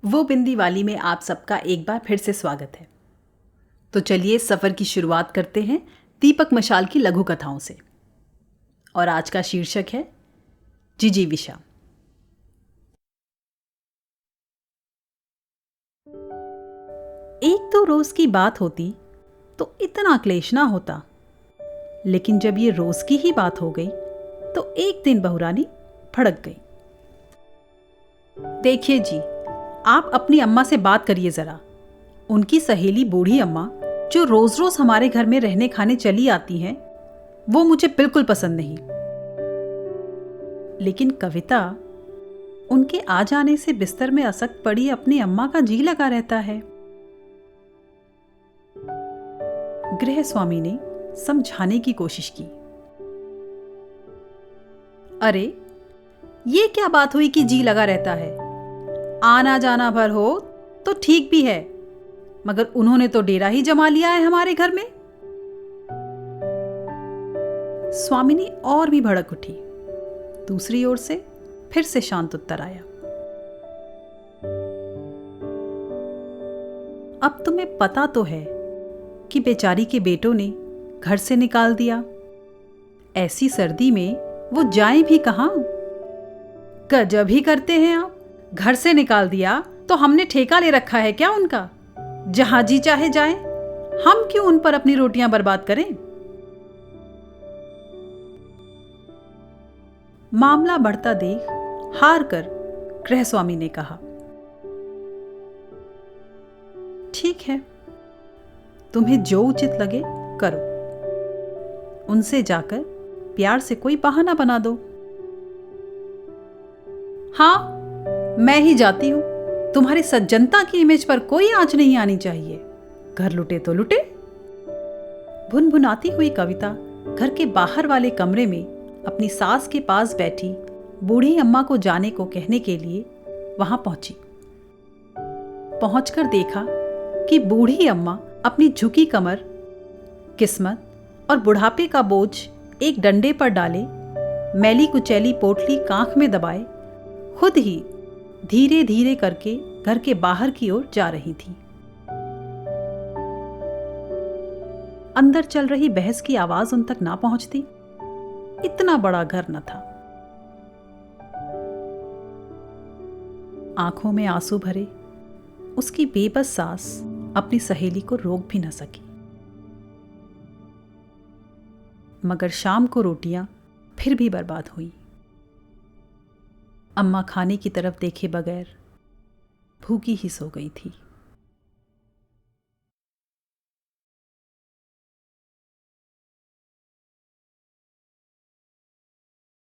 वो बिंदी वाली में आप सबका एक बार फिर से स्वागत है। तो चलिए सफ़र की शुरुआत करते हैं दीपक मशाल की लघु कथाओं से। और आज का शीर्षक है जिजीविषा। एक तो रोज की बात होती तो इतना क्लेश ना होता, लेकिन जब ये रोज की ही बात हो गई तो एक दिन बहुरानी भड़क गई। देखिए जी, आप अपनी अम्मा से बात करिए जरा। उनकी सहेली बूढ़ी अम्मा जो रोज रोज हमारे घर में रहने खाने चली आती हैं, वो मुझे बिल्कुल पसंद नहीं। लेकिन कविता उनके आ जाने से बिस्तर में असक पड़ी अपनी अम्मा का जी लगा रहता है। गृह स्वामी ने समझाने की कोशिश की। अरे ये क्या बात हुई कि जी लगा रहता है? आना जाना भर हो तो ठीक भी है, मगर उन्होंने तो डेरा ही जमा लिया है हमारे घर में। स्वामिनी और भी भड़क उठी। दूसरी ओर से फिर से शांत उत्तर आया। अब तुम्हें पता तो है कि बेचारी के बेटों ने घर से निकाल दिया। ऐसी सर्दी में वो जाए भी कहां? गजब ही करते हैं आप। घर से निकाल दिया तो हमने ठेका ले रखा है क्या उनका? जहां जी चाहे जाए, हम क्यों उन पर अपनी रोटियां बर्बाद करें? मामला बढ़ता देख हार कर गृहस्वामी ने कहा, ठीक है, तुम्हें जो उचित लगे करो। उनसे जाकर प्यार से कोई बहाना बना दो। हाँ, मैं ही जाती हूं। तुम्हारी सज्जनता की इमेज पर कोई आंच नहीं आनी चाहिए। घर लुटे तो लुटे। भुनभुनाती हुई कविता घर के बाहर वाले कमरे में अपनी सास के पास बैठी बूढ़ी अम्मा को जाने को कहने के लिए वहां पहुंची। पहुंचकर देखा कि बूढ़ी अम्मा अपनी झुकी कमर, किस्मत और बुढ़ापे का बोझ एक डंडे पर डाले, मैली कुचैली पोटली कांख में दबाए, खुद ही धीरे धीरे करके घर के बाहर की ओर जा रही थी। अंदर चल रही बहस की आवाज उन तक ना पहुंचती, इतना बड़ा घर न था। आंखों में आंसू भरे उसकी बेबस सास अपनी सहेली को रोक भी न सकी। मगर शाम को रोटियां फिर भी बर्बाद हुई। अम्मा खाने की तरफ देखे बगैर भूखी ही सो गई थी।